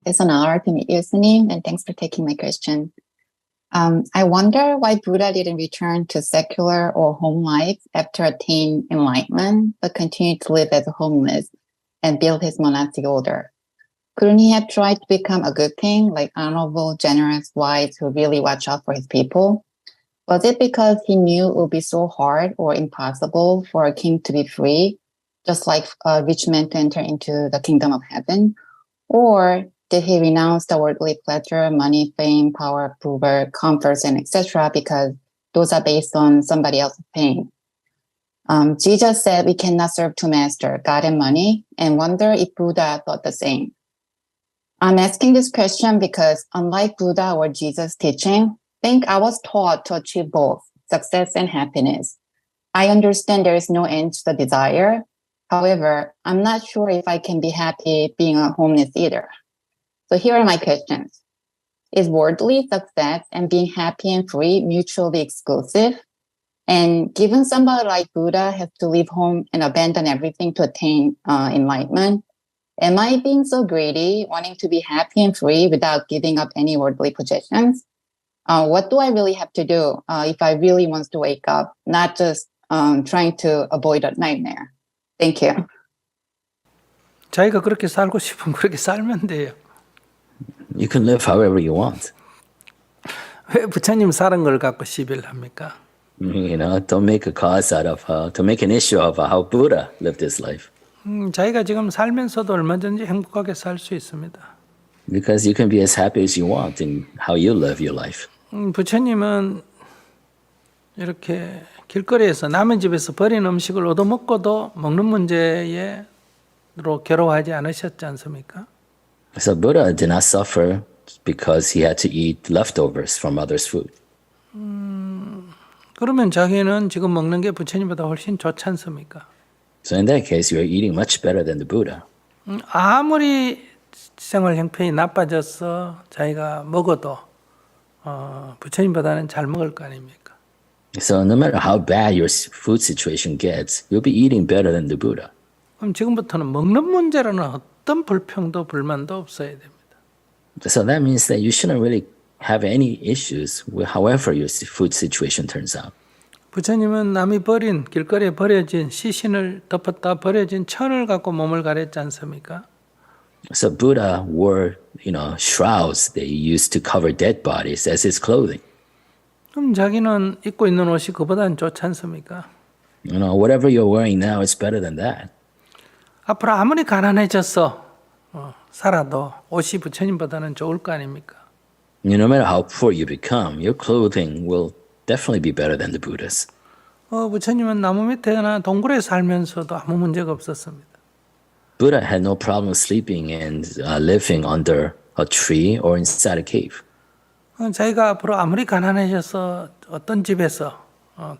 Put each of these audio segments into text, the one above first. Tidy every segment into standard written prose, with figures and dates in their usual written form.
It's an honor to meet you, Sunim, and thanks for taking my question. I wonder why Buddha didn't return to secular or home life after attaining enlightenment, but continued to live as a homeless and build his monastic order. Couldn't he have tried to become a good king, like honorable, generous, wise, who really watch out for his people? Was it because he knew it would be so hard or impossible for a king to be free, just like a rich man to enter into the kingdom of heaven? Or did he renounce the worldly pleasure, money, fame, power, approval, comforts, and etc., because those are based on somebody else's pain? Jesus said we cannot serve two masters, God and money, and wonder if Buddha thought the same. I'm asking this question because unlike Buddha or Jesus' teaching, I think I was taught to achieve both success and happiness. I understand there is no end to the desire. However, I'm not sure if I can be happy being a homeless either. So here are my questions. Is worldly success and being happy and free mutually exclusive? And given somebody like Buddha has to leave home and abandon everything to attain enlightenment, am I being so greedy, wanting to be happy and free without giving up any worldly possessions? What do I really have to do if I really want to wake up, not just trying to avoid a nightmare? Thank you. 자기가 그렇게 살고 싶으면 그렇게 살면 돼요. You can live however you want. 왜 부처님 사는 걸 갖고 시비를 합니까? You know, don't make a cause out of to make an issue of how Buddha lived his life. 자기가 지금 살면서도 얼마든지 행복하게 살 수 있습니다. Because you can be as happy as you want in how you live your life. 부처님은 이렇게 길거리에서 남의 집에서 버린 음식을 얻어먹고도 먹는 문제로 괴로워하지 않으셨지 않습니까? So Buddha did not suffer because he had to eat leftovers from others' food. 그러면 자기는 지금 먹는 게 부처님보다 훨씬 좋지 않습니까? So in that case, you are eating much better than the Buddha. 아무리 생활 형편이 나빠져서 자기가 먹어도 부처님보다는 잘 먹을 거 아닙니까? So no matter how bad your food situation gets, you'll be eating better than the Buddha. 그럼 지금부터는 먹는 문제로는 어떤 불평도 불만도 없어야 됩니다. So that means that you shouldn't really have any issues with however your food situation turns out. 부처님은 남이 버린 길거리에 버려진 시신을 덮었다 버려진 천을 갖고 몸을 가렸지 않습니까? So Buddha wore, shrouds that he used to cover dead bodies as his clothing. 그럼 자기는 입고 있는 옷이 그보다는 좋지 않습니까? Whatever you're wearing now is better than that. 앞으로 아무리 가난해져서 살아도 옷이 부처님보다는 좋을 거 아닙니까? No matter how poor you become, your clothing will definitely be better than the Buddha's. 부처님은 나무 밑에나 동굴에 살면서도 아무 문제가 없었습니다. Buddha had no problem sleeping and living under a tree or inside a cave. 자기가 앞으로 아무리 가난해져서 어떤 집에서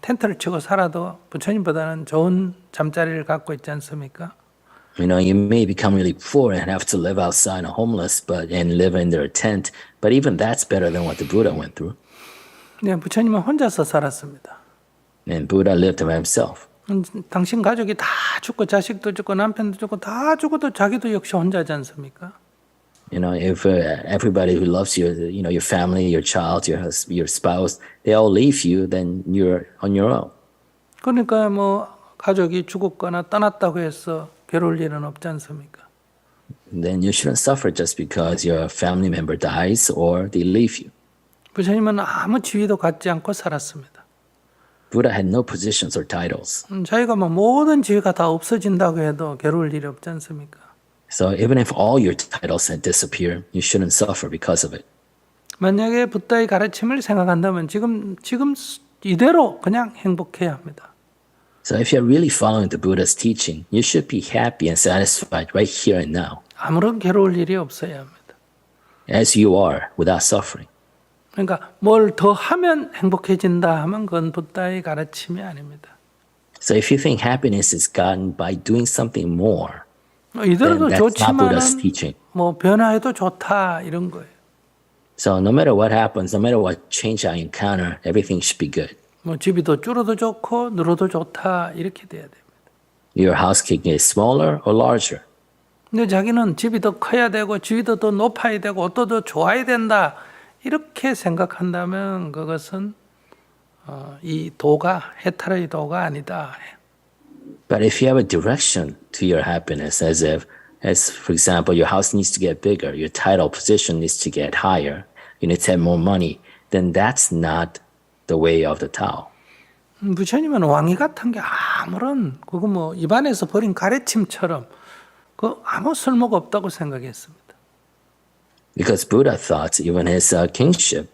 텐트를 치고 살아도 부처님보다는 좋은 잠자리를 갖고 있지 않습니까? You may become really poor and have to live outside and homeless, and live in their tent, but even that's better than what the Buddha went through. 네, 부처님은 혼자서 살았습니다. And Buddha lived by himself. 당신 가족이 다 죽고 자식도 죽고 남편도 죽고 다 죽어도 자기도 역시 혼자지 않습니까? If everybody who loves you, your family, your child, your spouse, they all leave you, then you're on your own. 그러니까 가족이 죽었거나 떠났다고 해서 괴로울 일은 없지 않습니까? Then you shouldn't suffer just because your family member dies or they leave you. 부처님은 아무 지위도 갖지 않고 살았습니다. Buddha had no positions or titles. 자기가 모든 지위가 다 없어진다고 해도 괴로울 일이 없지 않습니까? So even if all your titles had disappeared, you shouldn't suffer because of it. 만약에 부다의 가르침을 생각한다면 지금 이대로 그냥 행복해야 합니다. So if you're really following the Buddha's teaching, you should be happy and satisfied right here and now. 아무런 괴로울 일이 없어야 합니다. As you are, without suffering. 그러니까 뭘 더 하면 행복해진다 하면 그건 부다의 가르침이 아닙니다. So if you think happiness is gotten by doing something more, 이대로도 then that's not Buddha's 좋지만 teaching. 변화해도 좋다 이런 거예요. So no matter what happens, no matter what change I encounter, everything should be good. 집이 더 줄어도 좋고 늘어도 좋다 이렇게 돼야 됩니다. Your house can get smaller or larger. 근데 자기는 집이 더 커야 되고 지위도 더 높아야 되고 옷도 더 좋아야 된다. 이렇게 생각한다면 그것은 이 도가 해탈의 도가 아니다. But if you have a direction to your happiness, as for example, your house needs to get bigger, your title position needs to get higher, you need to have more money, then that's not the way of the Tao. 부처님은 왕이 같은 게 아무런 그거 뭐 입안에서 버린 가래침처럼 그 아무 쓸모가 없다고 생각했습니다. Because Buddha thought even his kingship,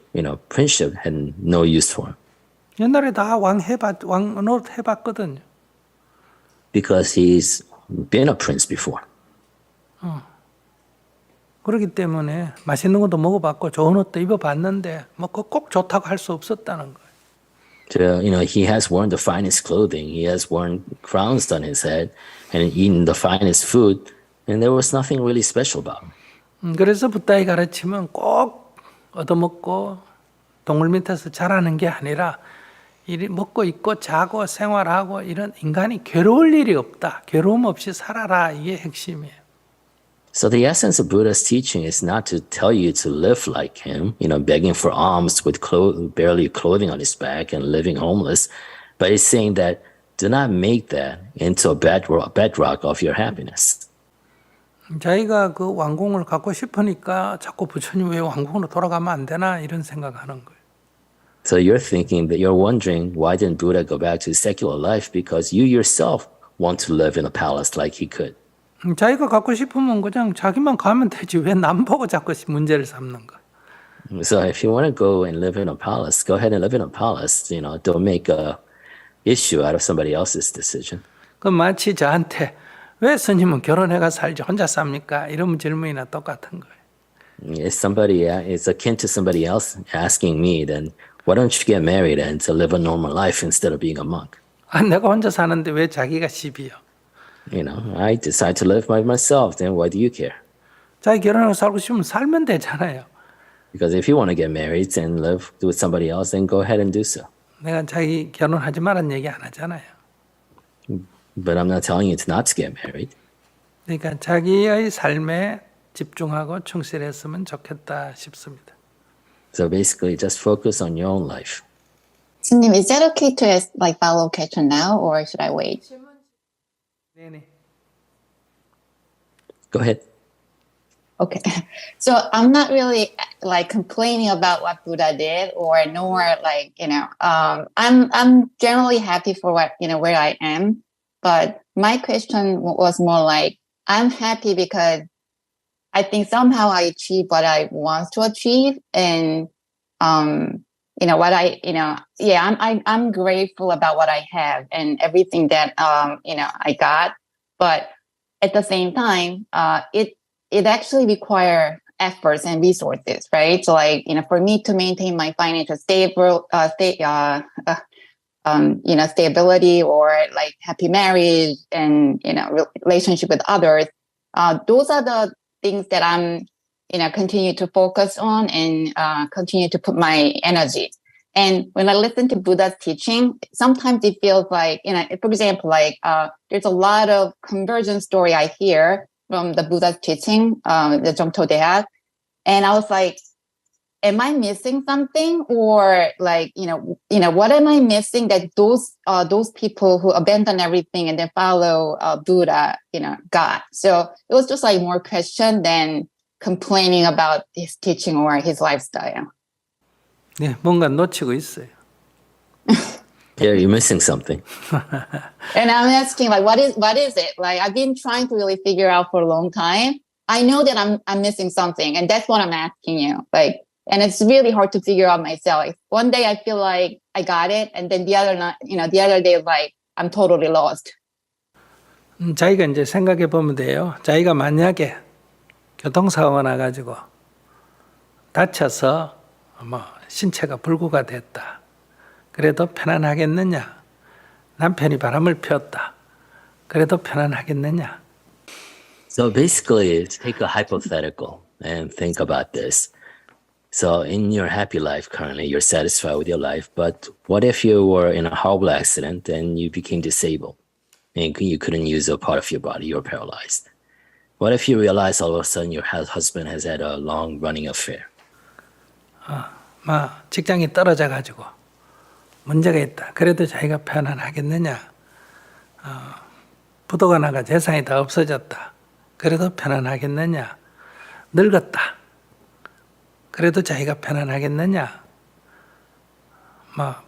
princeship had no use for him. 옛날에 다 왕 노릇 해봤거든요. Because he's been a prince before. 그렇기 때문에 맛있는 것도 먹어봤고 좋은 옷도 입어봤는데 뭐 꼭 좋다고 할 수 없었다는 거예요. So, he has worn the finest clothing, he has worn crowns on his head, and eaten the finest food, and there was nothing really special about him. 그래서 붓다의 가르침은 꼭 얻어먹고 동물 밑에서 자라는 게 아니라 먹고 입고 자고 생활하고 이런 인간이 괴로울 일이 없다. 괴로움 없이 살아라. 이게 핵심이에요. So the essence of Buddha's teaching is not to tell you to live like him, begging for alms with barely clothing on his back and living homeless, but it's saying that do not make that into a bedrock of your happiness. 자기가 그 왕궁을 갖고 싶으니까 자꾸 부처님 왜 왕궁으로 돌아가면 안 되나 이런 생각하는 거예요. So you're wondering why didn't Buddha go back to secular life because you yourself want to live in a palace like he could. 자기가 갖고 싶으면 그냥 자기만 가면 되지 왜 남 보고 자꾸 문제를 삼는 거야. So if you want to go and live in a palace, go ahead and live in a palace. Don't make a issue out of somebody else's decision. 그 마치 저한테 왜 스님은 결혼해가 살지 혼자 삽니까? 이런 질문이나 똑같은 거예요. If somebody is akin to somebody else asking me, then why don't you get married and to live a normal life instead of being a monk? 내가 혼자 사는데 왜 자기가 시비요? I decide to live by myself, then why do you care? 자기 결혼하고 살고 싶으면 살면 되잖아요. Because if you want to get married and live with somebody else, then go ahead and do so. 내가 자기 결혼하지 말란 얘기 안 하잖아요. But I'm not telling you not to get married. 그러니까 자기의 삶에 집중하고 충실했으면 좋겠다 싶습니다. So basically, just focus on your own life. 스님, is that okay to ask follow question now, or should I wait? 네네. Go ahead. Okay. So I'm not really complaining about what Buddha did nor I'm generally happy for where I am. But my question was more like, I'm happy because I think somehow I achieved what I want to achieve. And, I'm grateful about what I have and everything that, I got. But at the same time, it actually requires efforts and resources, right? So for me to maintain my financial stability or happy marriage and, relationship with others, those are the things that I'm, continue to focus on and continue to put my energy. And when I listen to Buddha's teaching, sometimes it feels like, for example, there's a lot of conversion story I hear from the Buddha's teaching, the Jungto Society. And I was like, am I missing something? Or what am I missing that those people who abandon everything and then follow Buddha, got? So it was just more question than complaining about his teaching or his lifestyle. 네, 뭔가 놓치고 있어요. Yeah, you're missing something. And I'm asking, what is it? I've been trying to really figure out for a long time. I know that I'm missing something, and that's what I'm asking you. And it's really hard to figure out myself. One day I feel like I got it, and then the other day I'm totally lost. 자기가 이제 생각해 보면 돼요. 자기가 만약에 교통사고가 나가지고 다쳐서 신체가 불구가 됐다. 그래도 편안하겠느냐? 남편이 바람을 피웠다. 그래도 편안하겠느냐? So basically, take a hypothetical and think about this. So in your happy life currently, you're satisfied with your life, but what if you were in a horrible accident and you became disabled and you couldn't use a part of your body, you were paralyzed? What if you realize all of a sudden your husband has had a long-running affair? 막 직장이 떨어져 가지고 문제가 있다. 그래도 자기가 편안하겠느냐? 부도가 나가 재산이 다 없어졌다. 그래도 편안하겠느냐? 늙었다. 그래도 자기가 편안하겠느냐?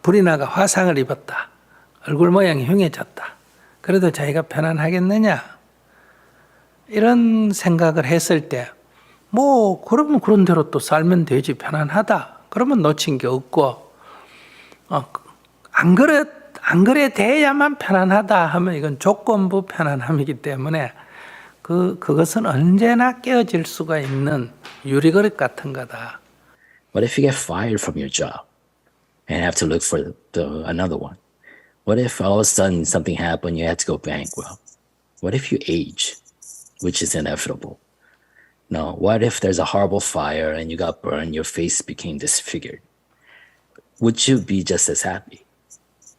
불이 나가 화상을 입었다. 얼굴 모양이 흉해졌다. 그래도 자기가 편안하겠느냐? 이런 생각을 했을 때, 그러면 그런 대로 또 살면 되지, 편안하다. 그러면 놓친 게 없고, 안 그래 돼야만 편안하다 하면 이건 조건부 편안함이기 때문에 그것은 언제나 깨어질 수가 있는 유리그릇 같은 거다. What if you get fired from your job and have to look for another one? What if all of a sudden something happened, you had to go bankrupt? What if you age, which is inevitable? No, what if there's a horrible fire and you got burned, your face became disfigured? Would you be just as happy?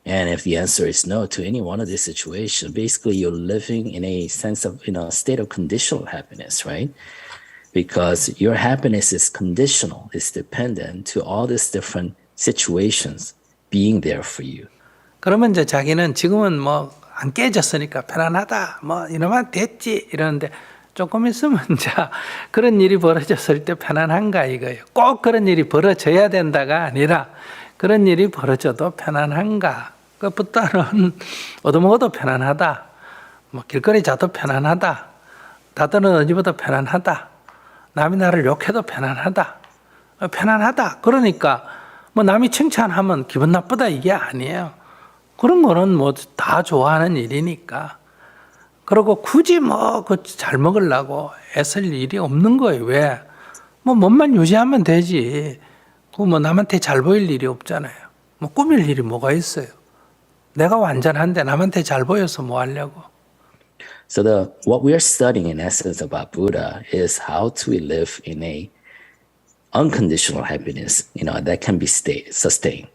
And if the answer is no to any one of these situations, basically you're living in a sense of, a state of conditional happiness, right? Because your happiness is conditional, it's dependent to all these different situations being there for you. 그러면 이제 자기는 지금은 안 깨졌으니까 편안하다, 이러면 됐지 이러는데 조금 있으면 이제 그런 일이 벌어졌을 때 편안한가 이거예요. 꼭 그런 일이 벌어져야 된다가 아니라 그런 일이 벌어져도 편안한가. 그것보다는 얻어먹어도 편안하다. 길거리 자도 편안하다. 다드는 어디보다 편안하다. 남이 나를 욕해도 편안하다. 편안하다. 그러니까 남이 칭찬하면 기분 나쁘다 이게 아니에요. 그런 거는 다 좋아하는 일이니까. 그리고 굳이 잘 먹으려고 애쓸 일이 없는 거예요. 왜? 몸만 유지하면 되지. 남한테 잘 보일 일이 없잖아요. 꾸밀 일이 뭐가 있어요. 내가 완전한데 남한테 잘 보여서 뭐 하려고. So what we are studying in essence about Buddha is how to live in a unconditional happiness, that can be sustained.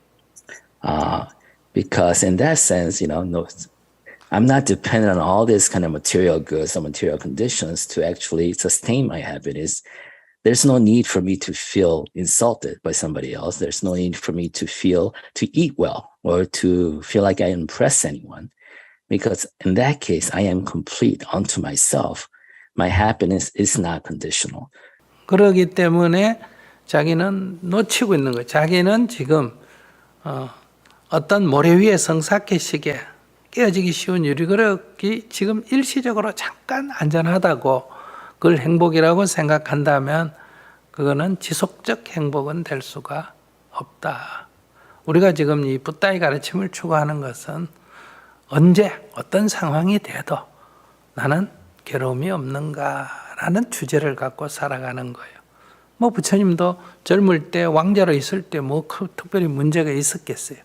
Because in that sense, I'm not dependent on all these kind of material goods or material conditions to actually sustain my happiness. There's no need for me to feel insulted by somebody else. There's no need for me to eat well or to feel like I impress anyone. Because in that case, I am complete unto myself. My happiness is not conditional. 그러기 때문에 자기는 놓치고 있는 거예요. 자기는 지금 어떤 모래 위에 성사케시계 깨어지기 쉬운 유리그릇이 지금 일시적으로 잠깐 안전하다고 그걸 행복이라고 생각한다면 그거는 지속적 행복은 될 수가 없다. 우리가 지금 이 붓다의 가르침을 추구하는 것은 언제 어떤 상황이 돼도 나는 괴로움이 없는가라는 주제를 갖고 살아가는 거예요. 부처님도 젊을 때 왕자로 있을 때 특별히 문제가 있었겠어요.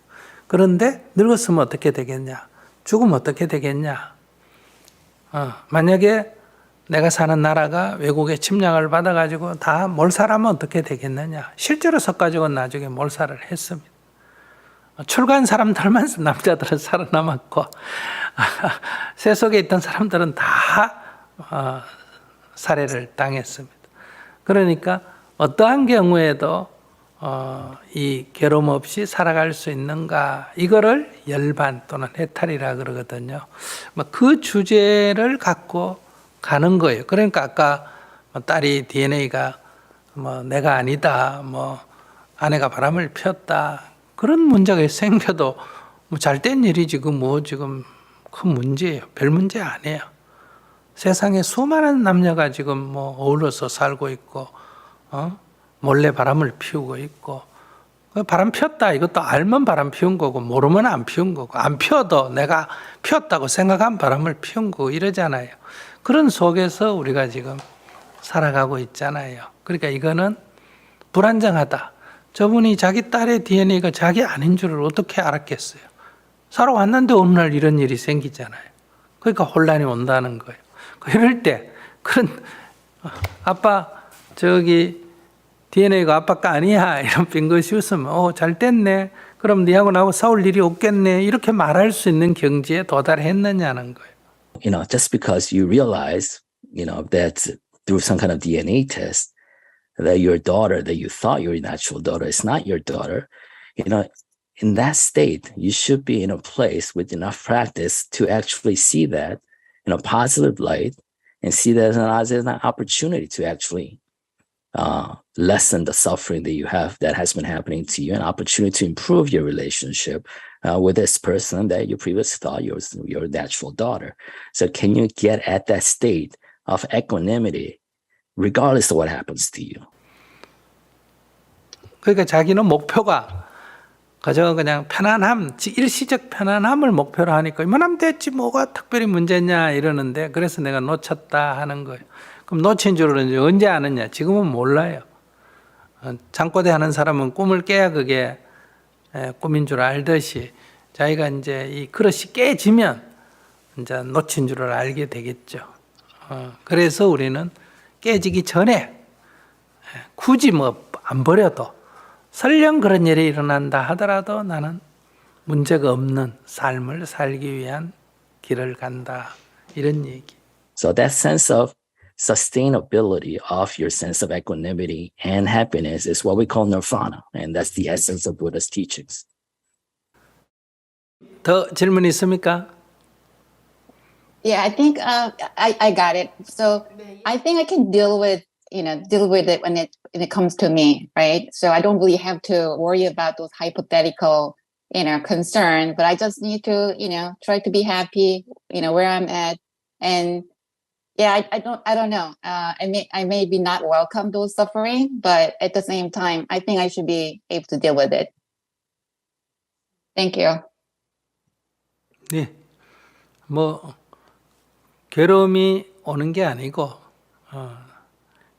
그런데 늙었으면 어떻게 되겠냐? 죽으면 어떻게 되겠냐? 만약에 내가 사는 나라가 외국의 침략을 받아가지고 다 몰살하면 어떻게 되겠느냐? 실제로 서가지고 나중에 몰살을 했습니다. 출가한 사람들만 남자들은 살아남았고 새 속에 있던 사람들은 다 살해를 당했습니다. 그러니까 어떠한 경우에도 이 괴로움 없이 살아갈 수 있는가 이거를 열반 또는 해탈이라 그러거든요. 그 주제를 갖고 가는 거예요. 그러니까 아까 딸이 DNA가 내가 아니다, 아내가 바람을 피웠다 그런 문제가 생겨도 잘된 일이지 지금 큰 문제예요. 별 문제 아니에요. 세상에 수많은 남녀가 지금 어울러서 살고 있고 몰래 바람을 피우고 있고 바람 피웠다 이것도 알면 바람 피운 거고 모르면 안 피운 거고 안 피워도 내가 피웠다고 생각한 바람을 피운 거고 이러잖아요. 그런 속에서 우리가 지금 살아가고 있잖아요. 그러니까 이거는 불안정하다. 저분이 자기 딸의 DNA가 자기 아닌 줄을 어떻게 알았겠어요. 살아왔는데 어느 날 이런 일이 생기잖아요. 그러니까 혼란이 온다는 거예요. 이럴 때 그런 아빠 DNA가 아빠가 아니야 이런 빙긋이 웃으면 잘 됐네. 그럼 니하고 나하고 싸울 일이 없겠네. 이렇게 말할 수 있는 경지에 도달했느냐는 거예요. Just because you realize that through some kind of DNA test, that your daughter, that you thought your natural daughter, is not your daughter, in that state, you should be in a place with enough practice to actually see that in a positive light and see that as an opportunity to actually lessen the suffering that you have that has been happening to you, an opportunity to improve your relationship with this person that you previously thought was your natural daughter. So can you get at that state of equanimity regardless of what happens to you? 그러니까 자기는 목표가 그냥 편안함, 일시적 편안함을 목표로 하니까 이만하면 됐지 뭐가 특별히 문제냐 이러는데, 그래서 내가 놓쳤다 하는 거예요. 그럼 놓친 줄은 언제 아느냐? 지금은 몰라요. 잠꼬대 하는 사람은 꿈을 깨야 그게 꿈인 줄 알듯이 자기가 이제 이 그릇이 깨지면 이제 놓친 줄을 알게 되겠죠. 그래서 우리는 깨지기 전에 굳이 뭐 안 버려도 설령 그런 일이 일어난다 하더라도 나는 문제가 없는 삶을 살기 위한 길을 간다, 이런 얘기. So that sense of sustainability of your sense of equanimity and happiness is what we call nirvana, and that's the essence of Buddha's teachings. 더 질문 있습니까? Yeah, I think I got it. So I think I can deal with it when it comes to me, right? So I don't really have to worry about those hypothetical, concern, but I just need to, try to be happy, where I'm at. And yeah, I don't know. I may be not welcome those suffering, but at the same time, I think I should be able to deal with it. Thank you. 네. 뭐 괴로움이 오는 게 아니고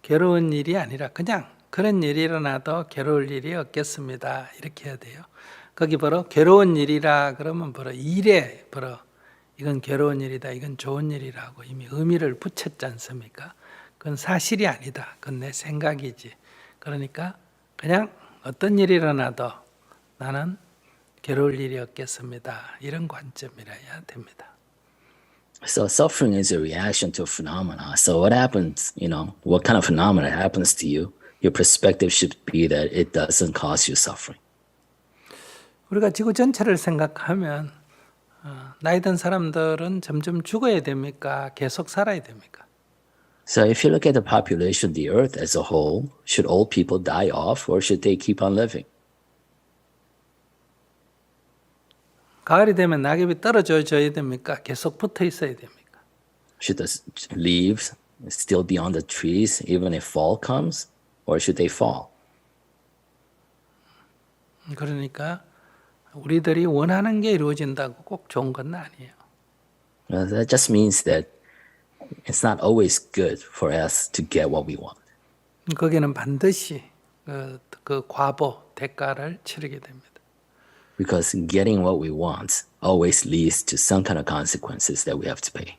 괴로운 일이 아니라 그냥 그런 일이 일어나도 괴로울 일이 없겠습니다, 이렇게 해야 돼요. 거기 바로 괴로운 일이라 그러면 바로 일에 바로 이건 괴로운 일이다, 이건 좋은 일이라고 이미 의미를 붙였지 않습니까? 그건 사실이 아니다, 그건 내 생각이지. 그러니까 그냥 어떤 일이 일어나도 나는 괴로울 일이 없겠습니다, 이런 관점이라야 됩니다. So suffering is a reaction to a phenomena. So what happens, what kind of phenomena happens to you, your perspective should be that it doesn't cause you suffering. 우리가 지구 전체를 생각하면 나이 든 사람들은 점점 죽어야 됩니까? 계속 살아야 됩니까? So if you look at the population of the earth as a whole, should old people die off or should they keep on living? 가을이 되면 낙엽이 떨어져야 됩니까? 계속 붙어 있어야 됩니까? Should the leaves still be on the trees even if fall comes, or should they fall? 그러니까 우리들이 원하는 게 이루어진다고 꼭 좋은 건 아니에요. That just means that it's not always good for us to get what we want. 거기는 반드시 그 과보, 대가를 치르게 됩니다. Because getting what we want always leads to some kind of consequences that we have to pay.